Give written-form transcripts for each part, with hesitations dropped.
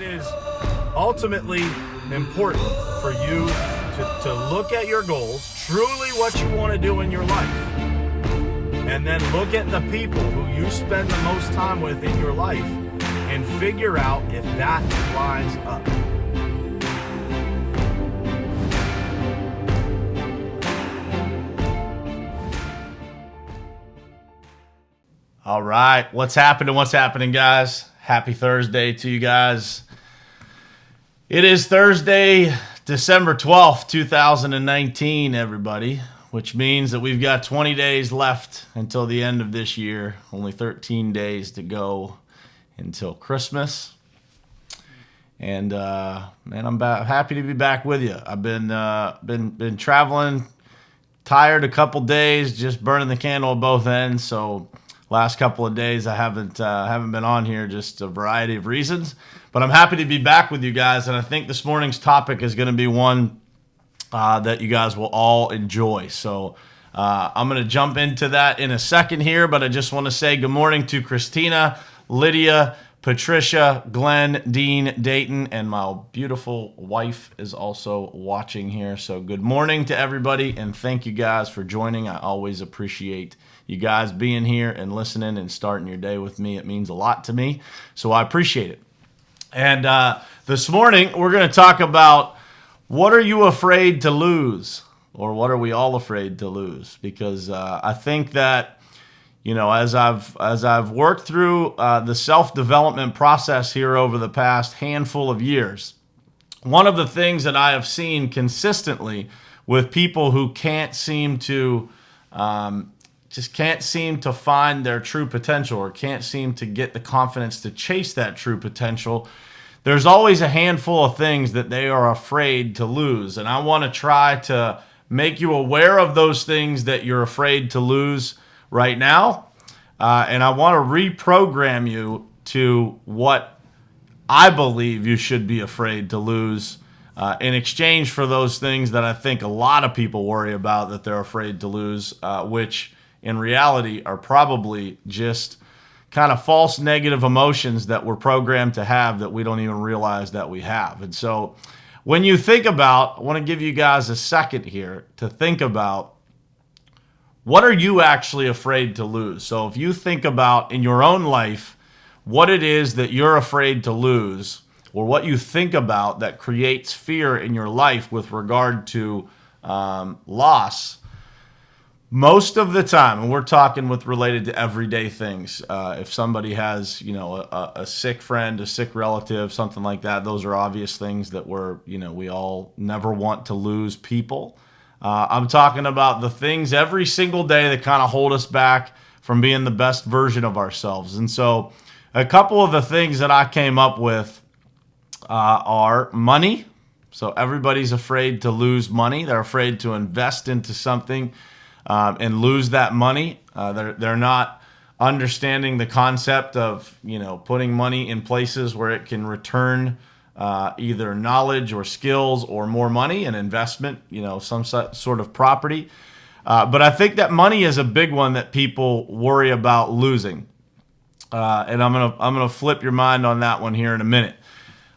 It is ultimately important for you to look at your goals, truly what you want to do in your life, and then look at the people who you spend the most time with in your life and figure out if that lines up. All right, what's happening, guys? Happy Thursday to you guys. It is Thursday, December 12th, 2019, everybody, which means that we've got 20 days left until the end of this year. Only 13 days to go until Christmas. And, man, I'm happy to be back with you. I've been traveling, tired a couple days, just burning the candle at both ends, so last couple of days I haven't been on here, just a variety of reasons. But I'm happy to be back with you guys, and I think this morning's topic is going to be one that you guys will all enjoy. So I'm going to jump into that in a second here, but I just want to say good morning to Christina, Lydia, Patricia, Glenn, Dean, Dayton, and my beautiful wife is also watching here. So good morning to everybody, and thank you guys for joining. I always appreciate you guys being here and listening and starting your day with me. It means a lot to me, so I appreciate it. And this morning, we're going to talk about what are you afraid to lose, or what are we all afraid to lose? Because I think that, you know, as I've worked through the self-development process here over the past handful of years, one of the things that I have seen consistently with people who can't seem to can't seem to find their true potential, or can't seem to get the confidence to chase that true potential, there's always a handful of things that they are afraid to lose. And I want to try to make you aware of those things that you're afraid to lose right now. And I want to reprogram you to what I believe you should be afraid to lose in exchange for those things that I think a lot of people worry about that they're afraid to lose, which in reality are probably just kind of false negative emotions that we're programmed to have that we don't even realize that we have. And so when you think about, I want to give you guys a second here to think about, what are you actually afraid to lose? So if you think about in your own life what it is that you're afraid to lose, or what you think about that creates fear in your life with regard to loss, most of the time, and we're talking with related to everyday things, if somebody has, you know, a sick friend, a sick relative, something like that, those are obvious things that we all never want to lose people. I'm talking about the things every single day that kind of hold us back from being the best version of ourselves. And so a couple of the things that I came up with are money. So everybody's afraid to lose money. They're afraid to invest into something and lose that money. They're not understanding the concept of, you know, putting money in places where it can return either knowledge or skills or more money, an investment, you know, some sort of property. But I think that money is a big one that people worry about losing. And I'm gonna flip your mind on that one here in a minute.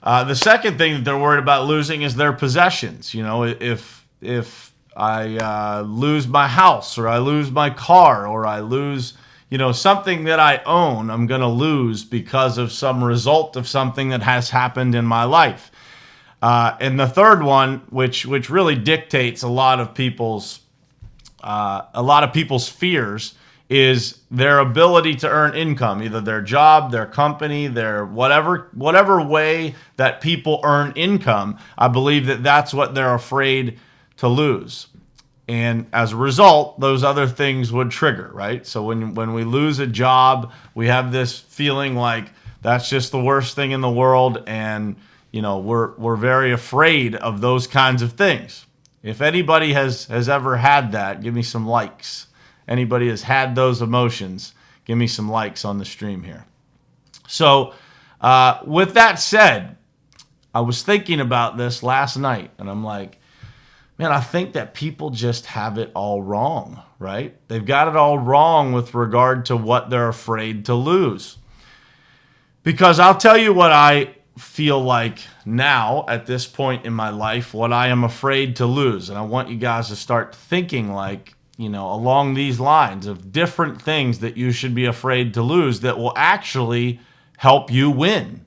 The second thing that they're worried about losing is their possessions. You know, if I lose my house, or I lose my car, or I lose, you know, something that I own, I'm going to lose because of some result of something that has happened in my life. And the third one, which really dictates a lot of people's fears, is their ability to earn income, either their job, their company, their whatever way that people earn income. I believe that that's what they're afraid to lose. And as a result, those other things would trigger, right? So when we lose a job, we have this feeling like that's just the worst thing in the world, and you know, we're very afraid of those kinds of things. If anybody has ever had that, give me some likes. Anybody has had those emotions, give me some likes on the stream here. So with that said, I was thinking about this last night, and I'm like, man, I think that people just have it all wrong, right? They've got it all wrong with regard to what they're afraid to lose. Because I'll tell you what I feel like now at this point in my life what I am afraid to lose. And I want you guys to start thinking like, along these lines of different things that you should be afraid to lose that will actually help you win.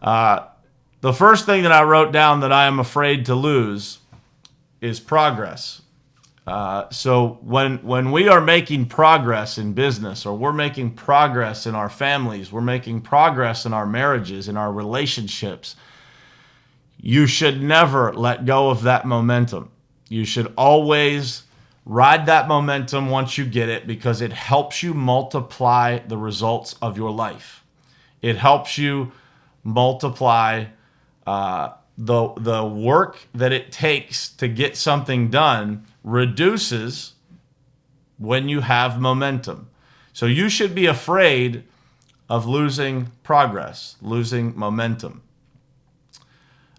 The first thing that I wrote down that I am afraid to lose is progress. So when we are making progress in business, or we're making progress in our families, we're making progress in our marriages, in our relationships, you should never let go of that momentum. You should always ride that momentum once you get it, because it helps you multiply the results of your life. It helps you multiply the work that it takes to get something done reduces when you have momentum. So you should be afraid of losing progress, losing momentum.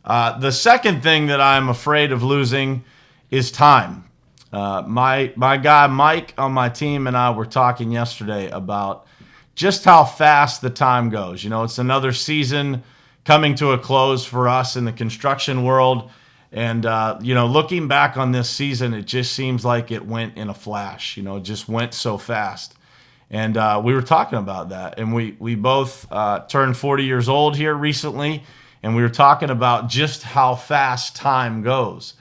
The second thing that I'm afraid of losing is time. My guy Mike on my team and I were talking yesterday about just how fast the time goes. It's another season coming to a close for us in the construction world. And, looking back on this season, it just seems like it went in a flash. It just went so fast. And we were talking about that. And we both turned 40 years old here recently. And we were talking about just how fast time goes.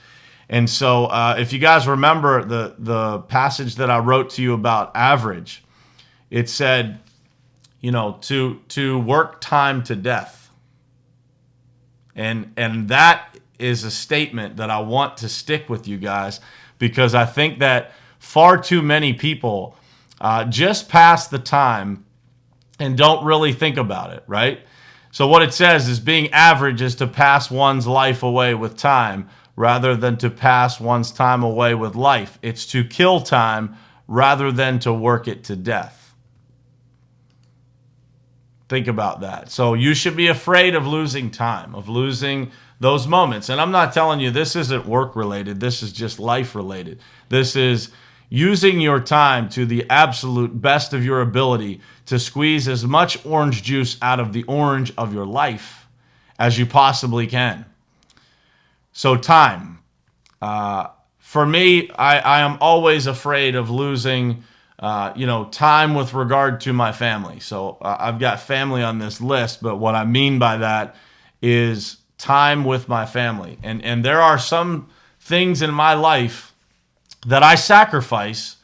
And so if you guys remember the passage that I wrote to you about average, it said, to work time to death. And that is a statement that I want to stick with you guys, because I think that far too many people just pass the time and don't really think about it, right? So what it says is being average is to pass one's life away with time rather than to pass one's time away with life. It's to kill time rather than to work it to death. Think about that. So you should be afraid of losing time, of losing those moments. And I'm not telling you this isn't work related. This is just life related. This is using your time to the absolute best of your ability to squeeze as much orange juice out of the orange of your life as you possibly can. So time. For me, I am always afraid of losing time with regard to my family. So I've got family on this list, but what I mean by that is time with my family. And there are some things in my life that I sacrifice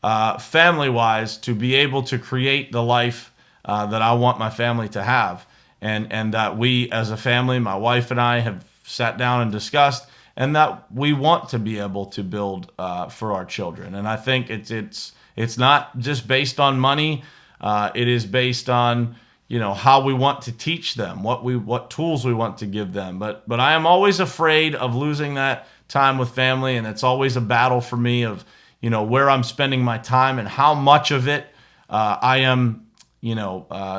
family-wise to be able to create the life that I want my family to have. And that we as a family, my wife and I, have sat down and discussed, and that we want to be able to build for our children. And I think it's not just based on money. It is based on how we want to teach them, what tools we want to give them. But I am always afraid of losing that time with family, and it's always a battle for me of where I'm spending my time and how much of it I am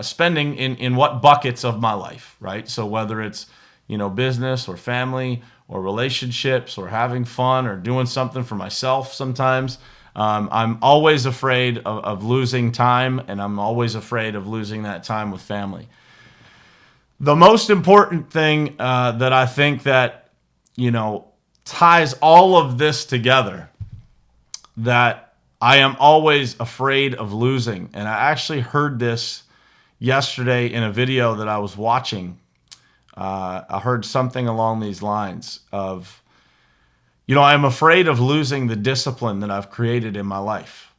spending in what buckets of my life, right? So whether it's business or family or relationships or having fun or doing something for myself sometimes. I'm always afraid of losing time, and I'm always afraid of losing that time with family. The most important thing that I think that, ties all of this together, that I am always afraid of losing, and I actually heard this yesterday in a video that I was watching. I heard something along these lines of, I'm afraid of losing the discipline that I've created in my life.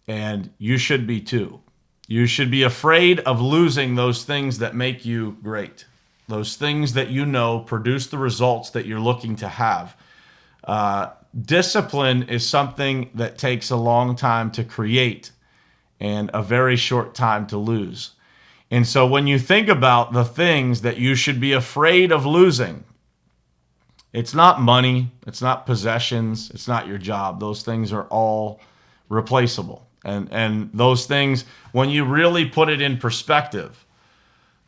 And you should be too. You should be afraid of losing those things that make you great. Those things that produce the results that you're looking to have. Discipline is something that takes a long time to create and a very short time to lose. And so when you think about the things that you should be afraid of losing, it's not money, it's not possessions, it's not your job. Those things are all replaceable. And those things, when you really put it in perspective,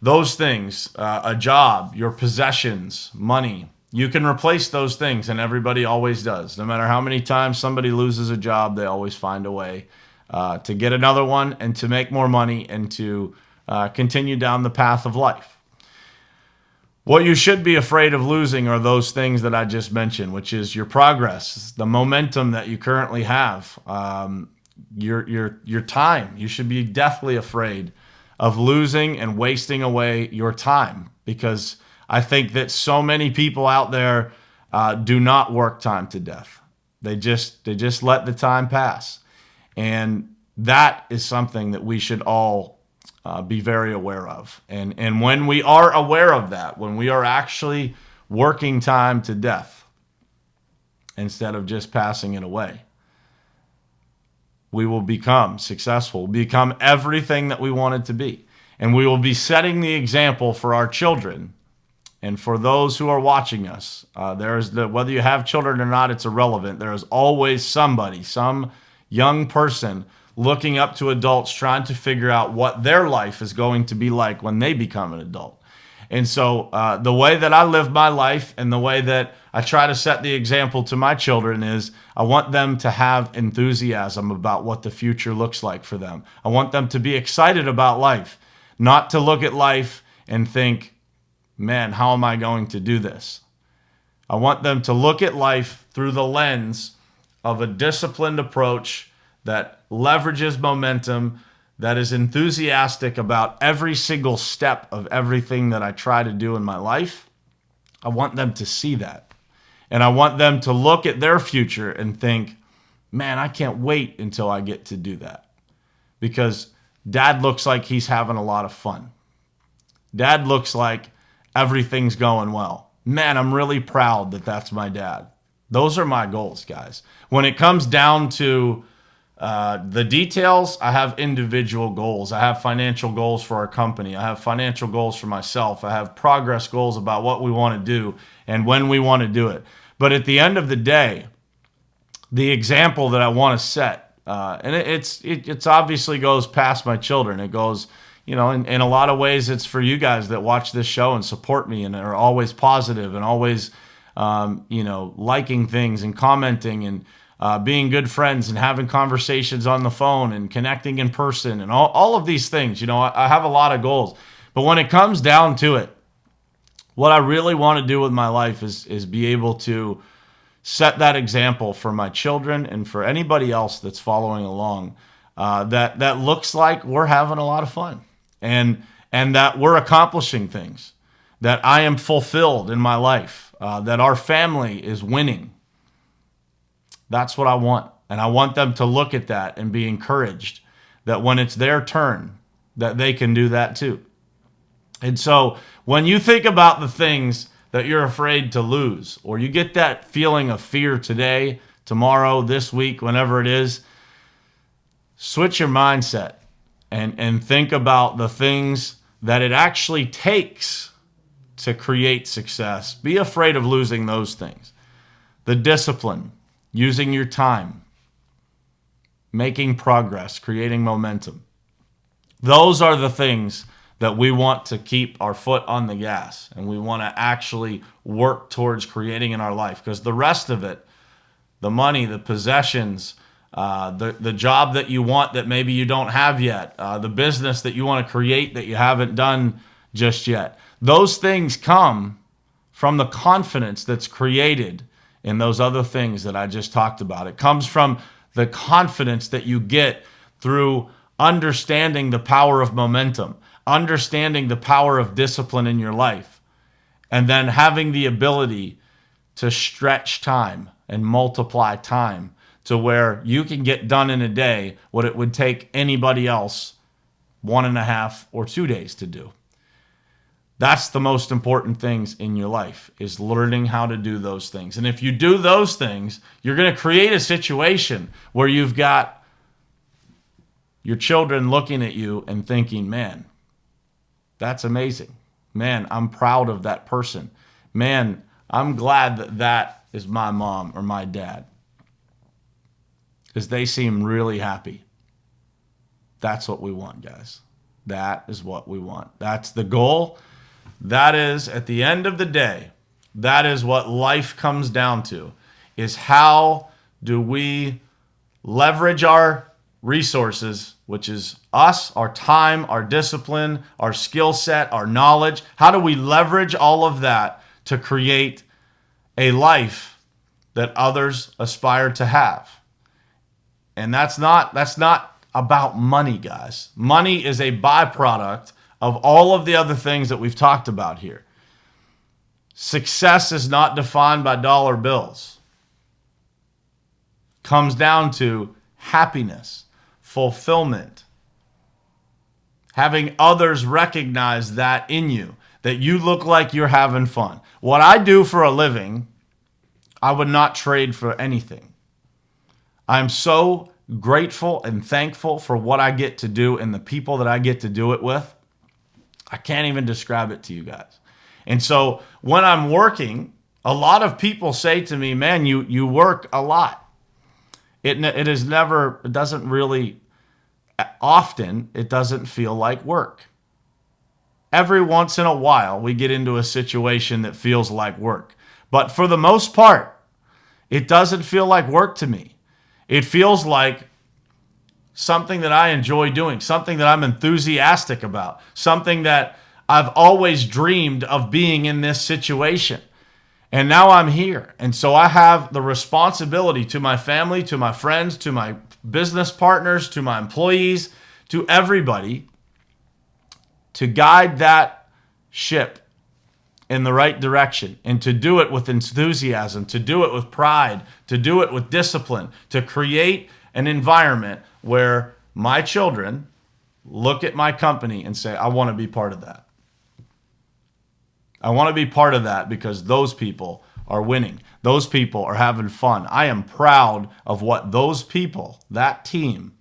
those things, a job, your possessions, money, you can replace those things, and everybody always does. No matter how many times somebody loses a job, they always find a way to get another one and to make more money and to continue down the path of life. What you should be afraid of losing are those things that I just mentioned, which is your progress, the momentum that you currently have, your time. You should be deathly afraid of losing and wasting away your time, because I think that so many people out there do not work time to death. They just let the time pass, and that is something that we should all be very aware of. And when we are aware of that, when we are actually working time to death instead of just passing it away, we will become successful, become everything that we wanted to be. And we will be setting the example for our children and for those who are watching us. Whether you have children or not, it's irrelevant. There is always somebody, some young person looking up to adults, trying to figure out what their life is going to be like when they become an adult. And so the way that I live my life and the way that I try to set the example to my children is I want them to have enthusiasm about what the future looks like for them. I want them to be excited about life, not to look at life and think, man, how am I going to do this? I want them to look at life through the lens of a disciplined approach that leverages momentum, that is enthusiastic about every single step of everything that I try to do in my life. I want them to see that. And I want them to look at their future and think, man, I can't wait until I get to do that. Because Dad looks like he's having a lot of fun. Dad looks like everything's going well. Man, I'm really proud that that's my dad. Those are my goals, guys. When it comes down to the details, I have individual goals. I have financial goals for our company. I have financial goals for myself. I have progress goals about what we want to do and when we want to do it. But at the end of the day, the example that I want to set, and it's obviously goes past my children. It goes, in a lot of ways, it's for you guys that watch this show and support me and are always positive and always, liking things and commenting and being good friends and having conversations on the phone and connecting in person and all of these things. I have a lot of goals. But when it comes down to it, what I really want to do with my life is be able to set that example for my children and for anybody else that's following along, that looks like we're having a lot of fun and that we're accomplishing things, that I am fulfilled in my life, that our family is winning. That's what I want. And I want them to look at that and be encouraged that when it's their turn, that they can do that too. And so when you think about the things that you're afraid to lose, or you get that feeling of fear today, tomorrow, this week, whenever it is, switch your mindset and think about the things that it actually takes to create success. Be afraid of losing those things. The discipline, using your time, making progress, creating momentum. Those are the things that we want to keep our foot on the gas and we want to actually work towards creating in our life, because the rest of it, the money, the possessions, the job that you want that maybe you don't have yet, the business that you want to create that you haven't done just yet, those things come from the confidence that's created in those other things that I just talked about. It comes from the confidence that you get through understanding the power of momentum, understanding the power of discipline in your life, and then having the ability to stretch time and multiply time to where you can get done in a day what it would take anybody else 1.5 or 2 days to do. That's the most important things in your life, is learning how to do those things. And if you do those things, you're going to create a situation where you've got your children looking at you and thinking, man, that's amazing. Man, I'm proud of that person. Man, I'm glad that that is my mom or my dad, because they seem really happy. That's what we want, guys. That is what we want. That's the goal. That is, at the end of the day, that is what life comes down to, is how do we leverage our resources which is us, our time, our discipline, our skill set, our knowledge. How do we leverage all of that to create a life that others aspire to have? And that's not about money, guys. Money is a byproduct of all of the other things that we've talked about here. Success is not defined by dollar bills. Comes down to happiness, fulfillment, having others recognize that in you, that you look like you're having fun. What I do for a living, I would not trade for anything. I'm so grateful and thankful for what I get to do and the people that I get to do it with. I can't even describe it to you guys. And so when I'm working, a lot of people say to me, man, you work a lot. It doesn't really, often, it doesn't feel like work. Every once in a while, we get into a situation that feels like work. But for the most part, it doesn't feel like work to me. It feels like something that I enjoy doing, something that I'm enthusiastic about, something that I've always dreamed of being in this situation. And now I'm here. And so I have the responsibility to my family, to my friends, to my business partners, to my employees, to everybody to guide that ship in the right direction and to do it with enthusiasm, to do it with pride, to do it with discipline, to create an environment where my children look at my company and say, I want to be part of that. I want to be part of that because those people are winning. Those people are having fun. I am proud of what those people, that team,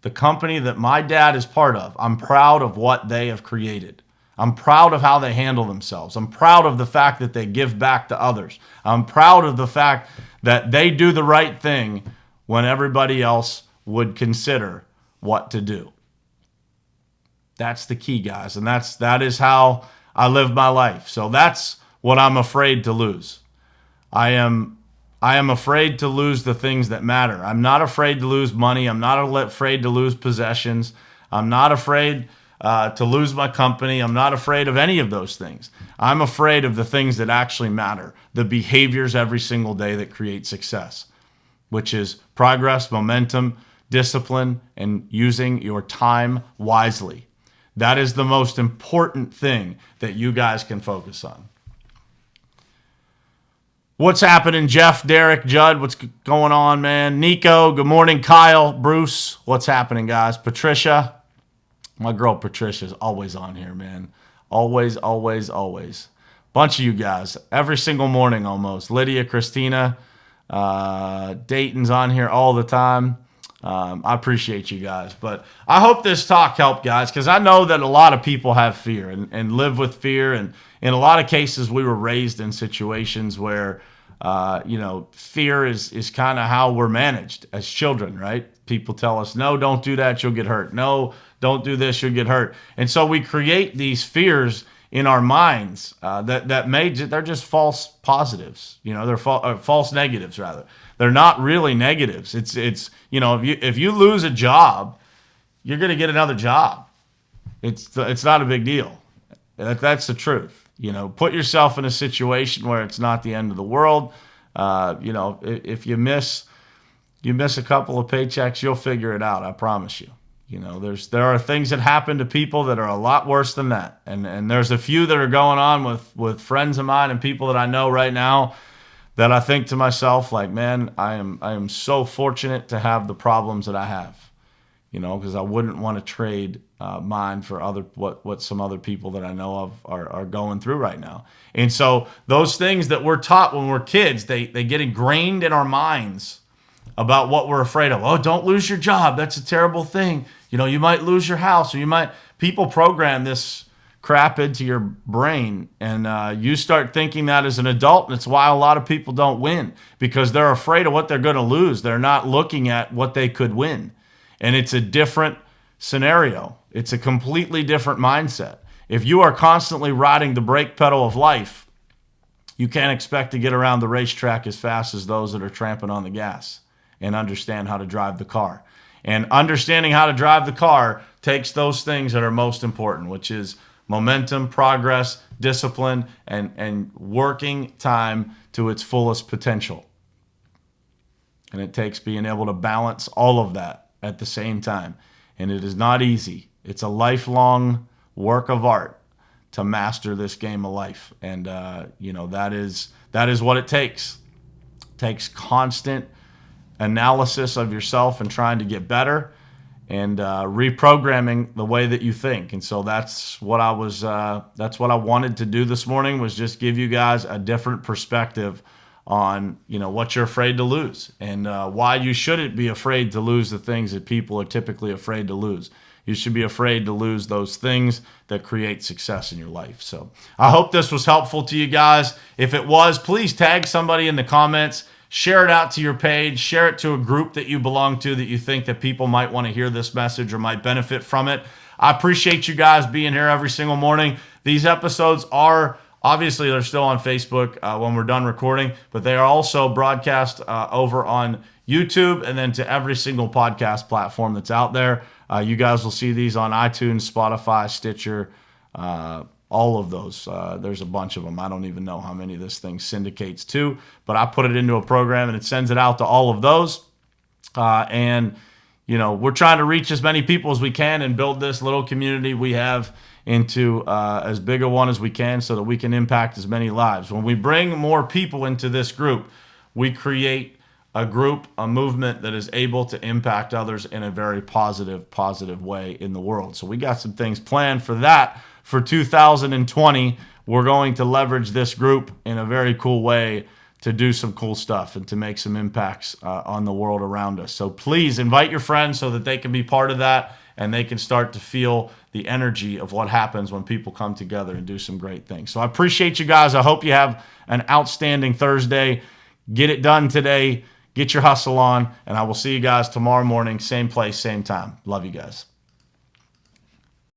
the company that my dad is part of, I'm proud of what they have created. I'm proud of how they handle themselves. I'm proud of the fact that they give back to others. I'm proud of the fact that they do the right thing when everybody else would consider what to do. That's the key, guys. And that is how I live my life. So that's what I'm afraid to lose. I am afraid to lose the things that matter. I'm not afraid to lose money. I'm not afraid to lose possessions. I'm not afraid to lose my company. I'm not afraid of any of those things. I'm afraid of the things that actually matter, the behaviors every single day that create success, which is progress, momentum, discipline, and using your time wisely. That is the most important thing that you guys can focus on. What's happening, Jeff, Derek, Judd? What's going on, man? Nico, good morning. Kyle, Bruce, what's happening, guys? Patricia, my girl Patricia's always on here, man. Always, always, always. Bunch of you guys, every single morning almost. Lydia, Christina, Dayton's on here all the time. I appreciate you guys. But I hope this talk helped, guys, because I know that a lot of people have fear and live with fear. And in a lot of cases, we were raised in situations where, fear is kind of how we're managed as children, right? People tell us, no, don't do that, you'll get hurt. No, don't do this, you'll get hurt. And so we create these fears in our minds they're just false positives. They're false negatives, rather. They're not really negatives. It's if you lose a job, you're going to get another job. It's not a big deal. That's the truth. Put yourself in a situation where it's not the end of the world. If you miss a couple of paychecks, you'll figure it out. I promise you. There are things that happen to people that are a lot worse than that. And there's a few that are going on with friends of mine and people that I know right now that I think to myself, like, man, I am so fortunate to have the problems that I have, because I wouldn't want to trade mine for what some other people that I know of are going through right now. And so those things that we're taught when we're kids, they get ingrained in our minds about what we're afraid of. Oh, don't lose your job. That's a terrible thing. You might lose your house, or people program this crap into your brain, and you start thinking that as an adult, and it's why a lot of people don't win, because they're afraid of what they're going to lose. They're not looking at what they could win. And it's a different scenario. It's a completely different mindset. If you are constantly riding the brake pedal of life, you can't expect to get around the racetrack as fast as those that are tramping on the gas and understand how to drive the car. And understanding how to drive the car takes those things that are most important, which is momentum, progress, discipline, and working time to its fullest potential. And it takes being able to balance all of that at the same time. And it is not easy. It's a lifelong work of art to master this game of life. And, that is what it takes. It takes constant analysis of yourself and trying to get better and reprogramming the way that you think. And so that's what I wanted to do this morning, was just give you guys a different perspective on, what you're afraid to lose and why you shouldn't be afraid to lose the things that people are typically afraid to lose. You should be afraid to lose those things that create success in your life. So I hope this was helpful to you guys. If it was, please tag somebody in the comments, share it out to your page, share it to a group that you belong to that you think that people might want to hear this message or might benefit from it. I appreciate you guys being here every single morning. These episodes are obviously, they're still on Facebook when we're done recording, but they are also broadcast over on YouTube and then to every single podcast platform that's out there. You guys will see these on iTunes, Spotify, Stitcher, all of those. There's a bunch of them. I don't even know how many this thing syndicates to, but I put it into a program and it sends it out to all of those. We're trying to reach as many people as we can and build this little community we have into as big a one as we can so that we can impact as many lives. When we bring more people into this group, we create a group, a movement that is able to impact others in a very positive way in the world. So we got some things planned for that for 2020. We're going to leverage this group in a very cool way to do some cool stuff and to make some impacts on the world around us. So please invite your friends so that they can be part of that and they can start to feel the energy of what happens when people come together and do some great things. So I appreciate you guys. I hope you have an outstanding Thursday. Get it done today. Get your hustle on, and I will see you guys tomorrow morning, same place, same time. Love you guys.